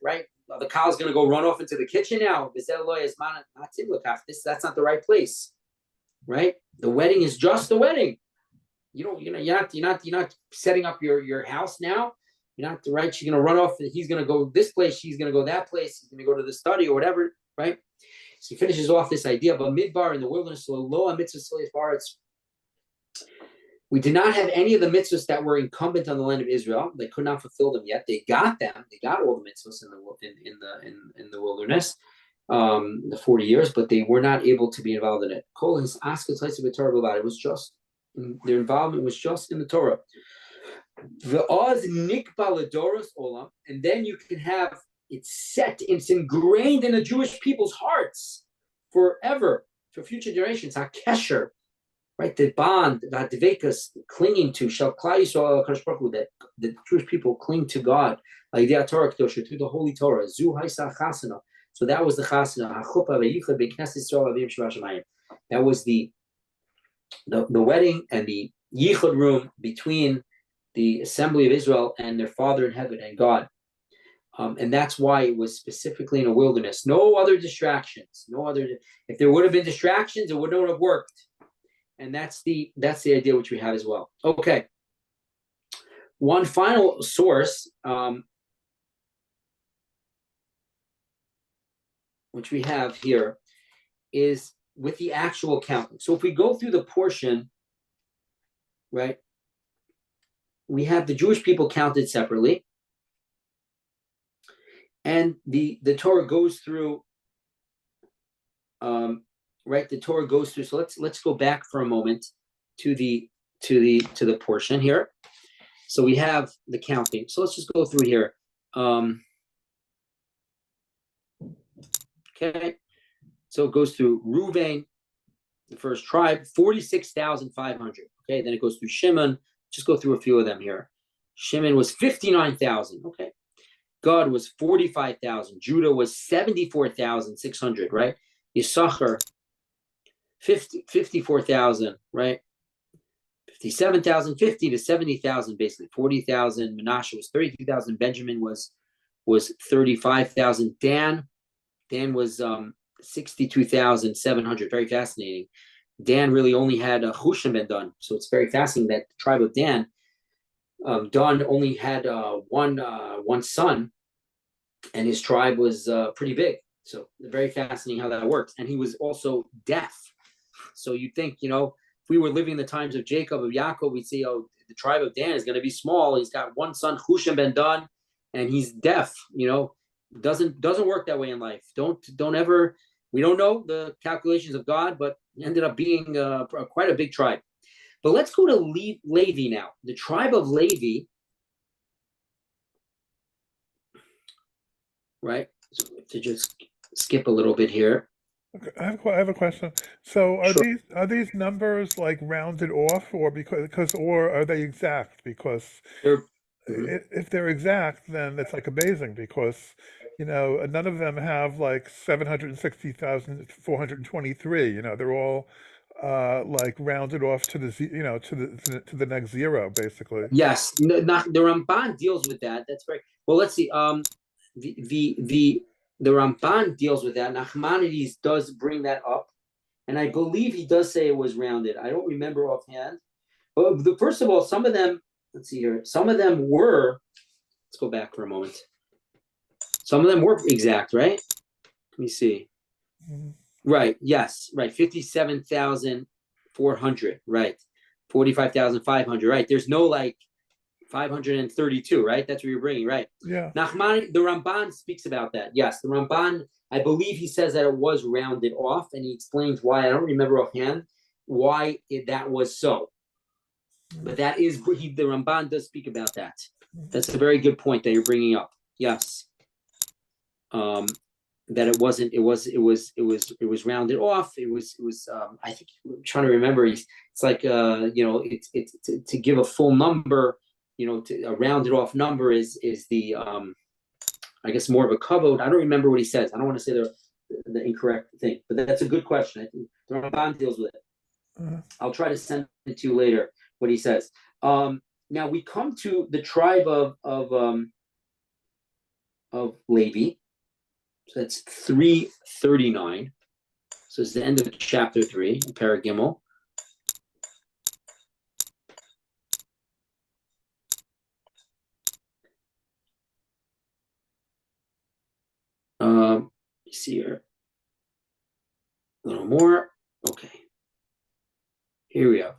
Right? The cow is going to go run off into the kitchen now. That's not the right place, right? The wedding is just the wedding. You're not setting up your house now. You're not right. She's going to run off. He's going to go this place. She's going to go that place. He's going to go to the study or whatever, right? So he finishes off this idea of a midbar in the wilderness. We did not have any of the mitzvahs that were incumbent on the land of Israel. They could not fulfill them yet. They got them. They got all the mitzvahs in the wilderness, the 40 years, but they were not able to be involved in it. It was just their involvement was just in the Torah. And then you can have it's ingrained in the Jewish people's hearts forever, for future generations. HaKesher, right? The bond, that Dvekas, clinging to that the Jewish people cling to God, like the Torah Kedosha, through the Holy Torah. So that was the chasana. That was the wedding and the yichud room between the assembly of Israel and their Father in heaven and God. And that's why it was specifically in a wilderness. No other distractions. If there would have been distractions, it would not have worked. And that's the idea which we have as well. Okay. One final source, which we have here, is with the actual counting. So if we go through the portion, right, we have the Jewish people counted separately, and the Torah goes through. Right, the Torah goes through. So let's go back for a moment to the portion here. So we have the counting. So let's just go through here. Okay, so it goes through Reuven, the first tribe, 46,500. Okay, then it goes through Shimon. Just go through a few of them here. Shimon was 59,000. Okay, Gad was 45,000. Judah was 74,600. Right, Yisachar 54,000. Right, 57,000, 50 to 70,000, basically 40,000. Menashe was 32,000. Benjamin was was 35,000. Dan was 62,700. Very fascinating. Dan really only had a Hushim ben Dan, so it's very fascinating that the tribe of Dan, Dan only had one son, and his tribe was pretty big. So very fascinating how that works. And he was also deaf. So you think, if we were living in the times of Jacob, of Yaakov, we'd say, oh, the tribe of Dan is going to be small. He's got one son, Hushim ben Dan, and he's deaf. Doesn't work that way in life. Don't ever. We don't know the calculations of God, but ended up being quite a big tribe. But let's go to Levi now. The tribe of Levi, right? So to just skip a little bit here. Okay, I have a question. So Sure. are these numbers like rounded off, or or are they exact? Because if they're exact, then it's like amazing because none of them have like 760,423. They're all like rounded off to the to the next zero, basically. Yes, the Ramban deals with that. That's very well. Let's see. The Ramban deals with that. Nachmanides does bring that up, and I believe he does say it was rounded. I don't remember offhand. But first of all, some of them. Let's see here. Some of them were. Let's go back for a moment. Some of them were exact, right? Let me see. Mm-hmm. Right. Yes. Right. 57,400. Right. 45,500. Right. There's no like 532. Right. That's what you're bringing. Right. Yeah. Nachmani, the Ramban speaks about that. Yes. The Ramban, I believe he says that it was rounded off, and he explains why. I don't remember offhand why that was so. But that is the Ramban does speak about that. That's a very good point that you're bringing up. Yes. That it wasn't. It was rounded off. It was. I think I'm trying to remember. It's like it's to give a full number. A rounded off number is the I guess more of a kavod. I don't remember what he says. I don't want to say the incorrect thing, but that's a good question. I think the Ramban deals with it. I'll try to send it to you later what he says. Now we come to the tribe of Levi. So that's 339. So it's the end of chapter 3, Paragimel. See here. A little more. Okay. Here we go.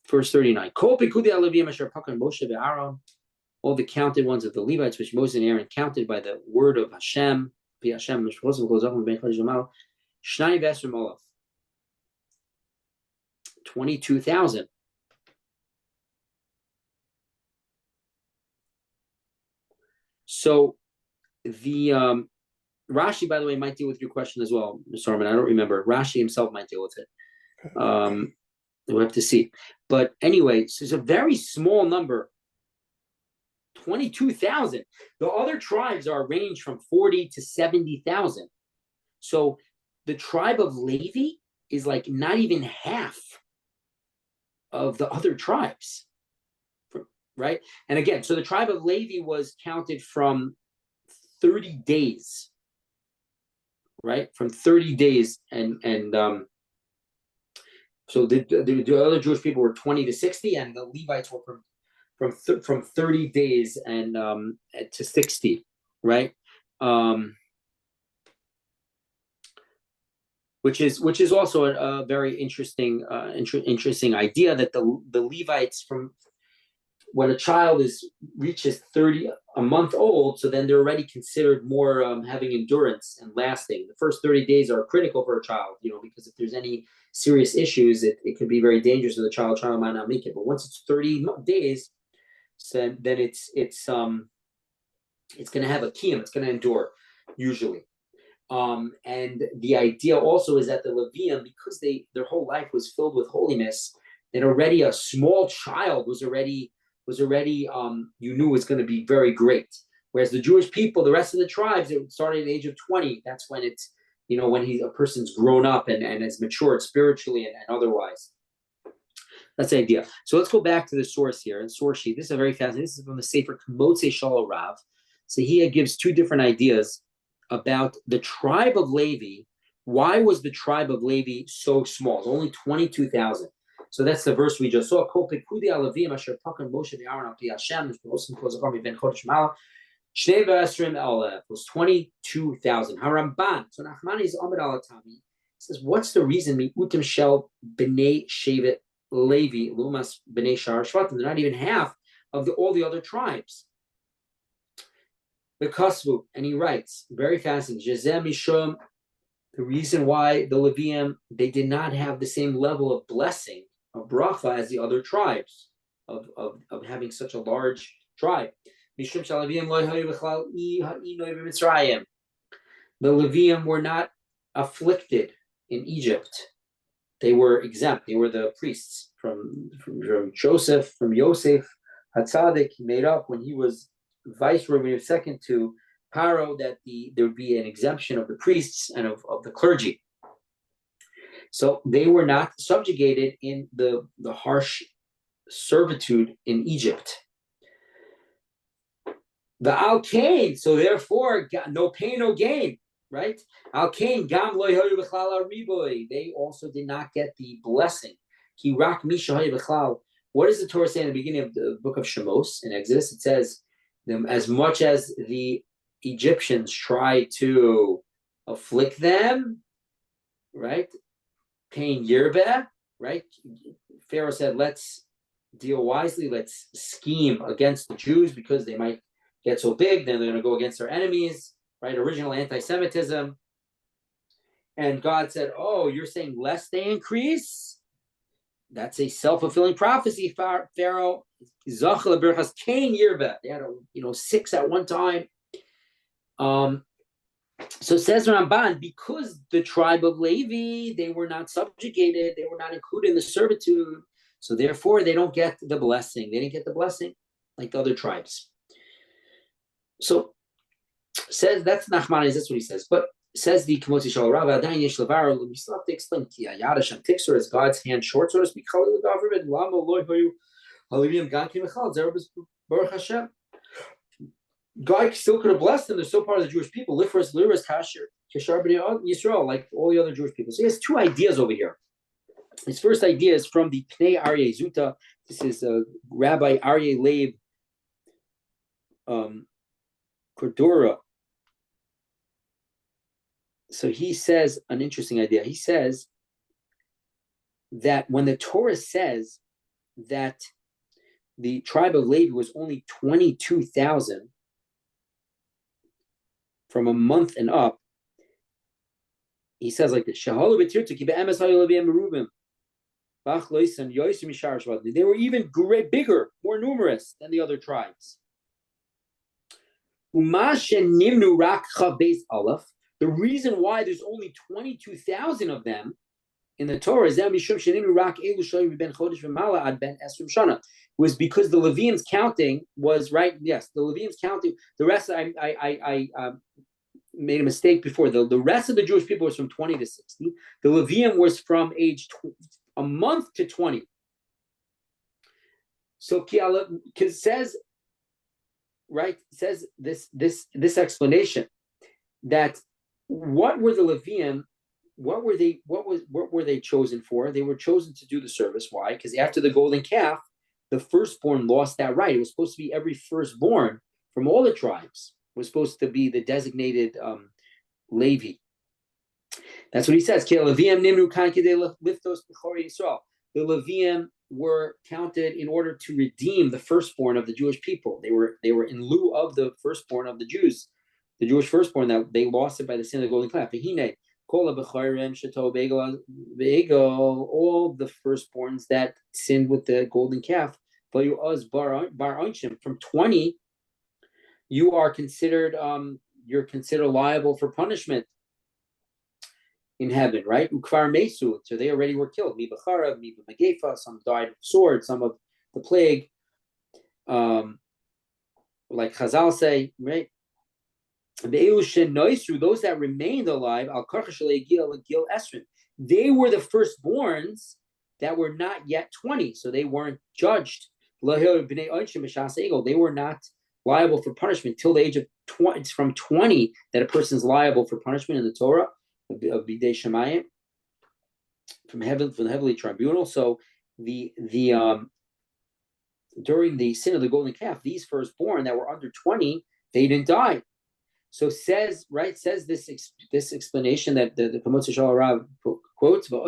Verse 39. All the counted ones of the Levites, which Moses and Aaron counted by the word of Hashem. 22,000. So the Rashi, by the way, might deal with your question as well, Mr. Harmon. I don't remember. Rashi himself might deal with it. We'll have to see. But anyway, so it's a very small number. 22,000. The other tribes are ranged from 40 to 70,000. So the tribe of Levi is like not even half of the other tribes, right? And again, so the tribe of Levi was counted from 30 days, right? From 30 days, and so the other Jewish people were 20 to 60, and the Levites were from 30 days and to 60, right? Which is also a very interesting idea that the Levites, from when a child reaches 30 a month old, so then they're already considered more having endurance and lasting. The first 30 days are critical for a child, because if there's any serious issues, it could be very dangerous to the child. Child might not make it, but once it's 30 days, so then it's going to have a kiyum. It's going to endure usually. And the idea also is that the Levium, because their whole life was filled with holiness, that already a small child was already you knew was going to be very great. Whereas the Jewish people, the rest of the tribes, it started at the age of 20. That's when it's when a person's grown up and has matured spiritually and otherwise. That's the idea. So let's go back to the source here. And source sheet. This is a very fascinating. This is from the Sefer Kmotze Shalorav. So he gives two different ideas about the tribe of Levi. Why was the tribe of Levi so small? It's only 22,000. So that's the verse we just saw. It was 22,000. Haramban. So Nachmanides Amid Alatami says, what's the reason? Mi'utim shel b'nei shevet Levi lumas b'nei shar shvatim. They're not even half of all the other tribes. The Kasvu, and he writes, very fascinating, Jezem Mishum, the reason why the Levium, they did not have the same level of blessing, of bracha, as the other tribes, of having such a large tribe. Mishum Shalavium Lo Hayu B'chlal Ha'inoi B'Mitzrayim. The Levium were not afflicted in Egypt. They were exempt. They were the priests from Joseph, from Yosef, Hatzadik. He made up when he was viceroy, when he was second to Paro, that there would be an exemption of the priests and of the clergy. So they were not subjugated in the harsh servitude in Egypt. The Al-Kain, so therefore, no pain, no gain, right? Al-Kain, Gam Lo Yoyu B'chlal Riboy, they also did not get the blessing. Ki Rak Misha Hoyu B'chlal. What does the Torah say in the beginning of the book of Shemos in Exodus? It says, as much as the Egyptians try to afflict them, right? Pain Yerbeh, right? Pharaoh said, let's deal wisely, let's scheme against the Jews because they might get so big, then they're going to go against their enemies, right? Original anti-Semitism. And God said, oh, you're saying lest they increase? That's a self-fulfilling prophecy, Pharaoh. Zachal berachas Cain Yerbeh. They had 6 at one time. So says Ramban, because the tribe of Levi, they were not subjugated, they were not included in the servitude, so therefore they don't get the blessing. They didn't get the blessing like the other tribes. So says that's Nachmanides, that's what he says. But says the Kamotzi Shal Rav, Adayin Yesh Levar, we still have to explain Ki Yad Hashem Tixer is God's hand short, so to speak. God still could have blessed them. They're still part of the Jewish people. Lifras, Liras, Kasher, Kishar B'nai Yisrael, like all the other Jewish people. So he has two ideas over here. His first idea is from the Pnei Aryeh Zuta. This is Rabbi Aryeh Leib Cordura. So he says an interesting idea. He says that when the Torah says that the tribe of Levi was only 22,000 from a month and up, he says like this: they were even bigger, more numerous than the other tribes. The reason why there's only 22,000 of them in the Torah is was because the Levium's counting was right. Yes, the Levium's counting. The rest, I made a mistake before. The rest of the Jewish people was from 20 to 60. The Levium was from age a month to 20. So because says this explanation that what were the Levium? What were they chosen for? They were chosen to do the service. Why? Because after the golden calf, the firstborn lost that right. It was supposed to be every firstborn from all the tribes was supposed to be the designated Levi. That's what he says. The Levium were counted in order to redeem the firstborn of the Jewish people. They were in lieu of the firstborn of the Jews, the Jewish firstborn that they lost it by the sin of the golden calf. All the firstborns that sinned with the golden calf, from 20, you are considered liable for punishment in heaven, right? So they already were killed. Some died of sword, some of the plague, like Chazal say, right? Those that remained alive, they were the firstborns that were not yet 20, so they weren't judged. They were not liable for punishment till the age of it's from 20 that a person is liable for punishment in the Torah of Bidei Shemayim from the heavenly tribunal. So during the sin of the golden calf, these firstborn that were under 20, they didn't die. So says this explanation that the Kamotz Shal Rav quotes, the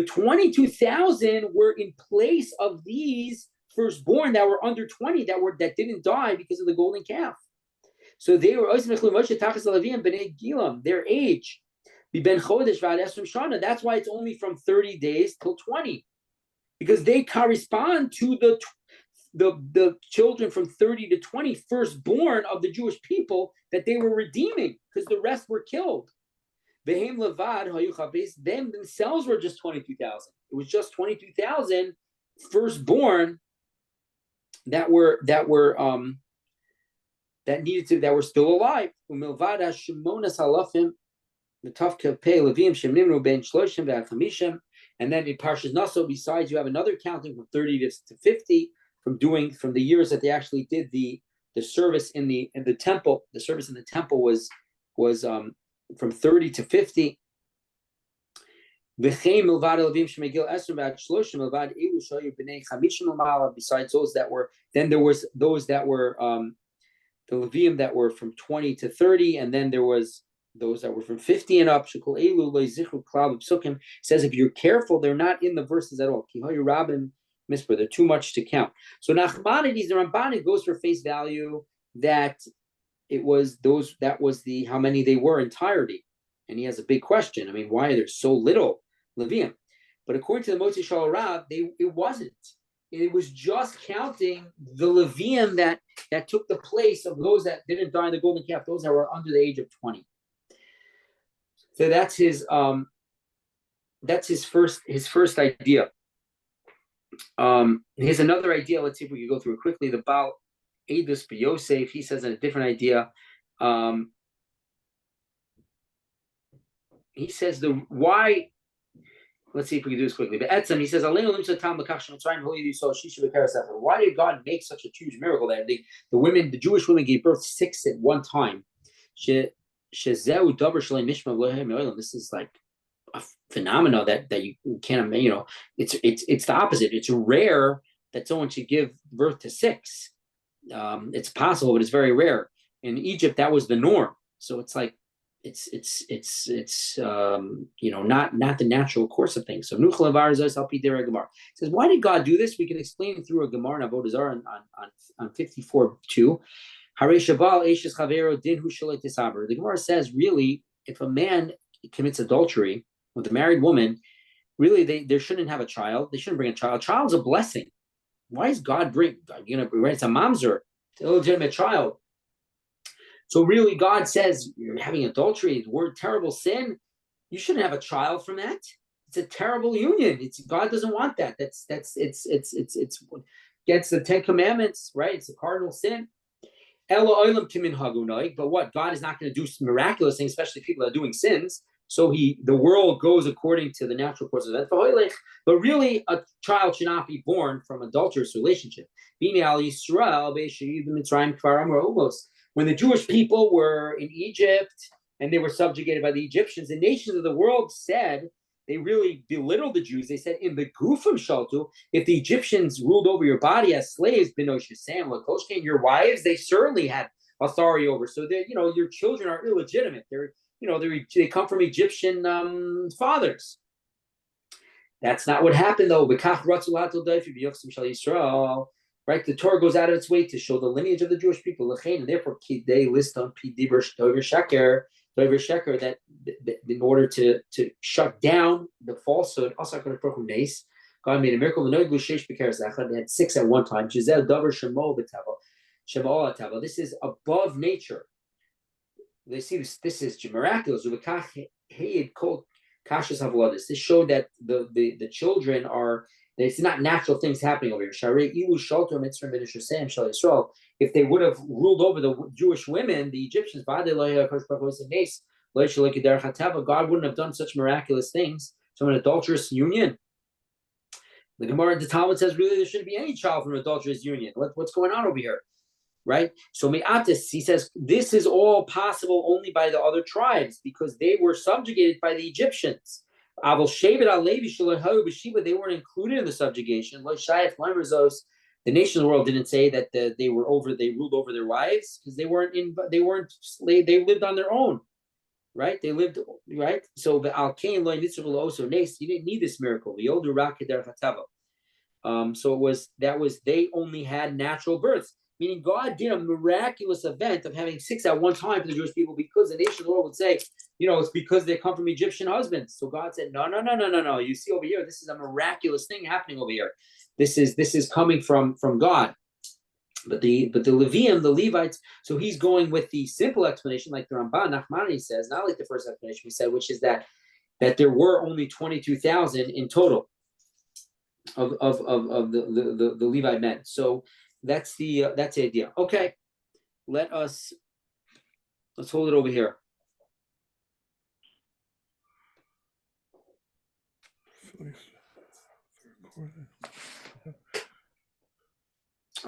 22,000 were in place of these firstborn that were under 20 that didn't die because of the golden calf. So they were their age. That's why it's only from 30 days till 20, because they correspond to the children from 30 to 20, firstborn of the Jewish people that they were redeeming, because the rest were killed. Them themselves were just 22,000. It was just 22,000 firstborn that were still alive. And then in Parshas Naso, besides, you have another counting from 30 to 50 from the years that they actually did the service in the temple. The service in the temple was from 30 to 50. Besides those that were, then there was those that were the Levim that were from 20 to 30, and then there was those that were from 50 and up. Says if you're careful, they're not in the verses at all. They're too much to count. So Nachmanides, the Ramban, goes for face value that it was those, that was the how many they were entirety. And he has a big question. I mean, why are there so little Levim? But according to the Motzi Shal Rav, it wasn't. It was just counting the Levim that took the place of those that didn't die in the golden calf, those that were under the age of 20. So that's his first idea. Here's another idea. Let's see if we can go through it quickly. The Baal Eidus B'Yosef, he says a different idea. He says why. Let's see if we can do this quickly. But Etzem, he says, why did God make such a huge miracle that the Jewish women gave birth 6 at one time? This is like a phenomenon that you can't, it's the opposite. It's rare that someone should give birth to 6. It's possible, but it's very rare. In Egypt, that was the norm. So it's like, it's not the natural course of things. So Nuchalavar says, why did God do this? We can explain it through a Gemara in Avodah Zarah on 54:2. The Gemara says, really, if a man commits adultery with a married woman, really they shouldn't have a child. They shouldn't bring a child. A child's a blessing. Why is God it's a mamzer, it's an illegitimate child. So really, God says you're having adultery, word terrible sin. You shouldn't have a child from that. It's a terrible union. God doesn't want that. It's against the 10 Commandments, right? It's a cardinal sin. But what? God is not going to do some miraculous things, especially people that are doing sins. So the world goes according to the natural course of events. But really, a child should not be born from adulterous relationship. When the Jewish people were in Egypt and they were subjugated by the Egyptians, the nations of the world said, they really belittled the Jews. They said, in the Gufim Shaltu, if the Egyptians ruled over your body as slaves, your wives, they certainly had authority over. So that your children are illegitimate. They come from Egyptian fathers. That's not what happened though. Right, the Torah goes out of its way to show the lineage of the Jewish people, and therefore they list on Dover Sheker that in order to shut down the falsehood, God made a miracle. They had 6 at one time. This is above nature. They see this is miraculous. This showed that the children are. It's not natural things happening over here. If they would have ruled over the Jewish women, the Egyptians, God wouldn't have done such miraculous things. So an adulterous union. The Gemara, the Talmud says, really, there shouldn't be any child from an adulterous union. What's going on over here? right? So Me'atis, he says, this is all possible only by the other tribes because they were subjugated by the Egyptians. Aval Shevet Alevi Shalahayu B'Shiva, they weren't included in the subjugation. Lo Shayat Lemrazos, the nations of the world didn't say that they ruled over their wives because they weren't slave, they lived on their own, right? They lived, right? So the Alkain Lo Nitzvah Lo Oso Nes, you didn't need this miracle. The older Rakeder Hatava. So they only had natural births, meaning God did a miraculous event of having 6 at one time for the Jewish people because the nation of the world would say, it's because they come from Egyptian husbands. So God said, no. You see over here, this is a miraculous thing happening over here. This is coming from God. But the Levium, the Levites, so he's going with the simple explanation, like the Ramban Nachmani says, not like the first explanation we said, which is that there were only 22,000 in total of the Levite men. So that's the idea. Okay, let's hold it over here. Recording.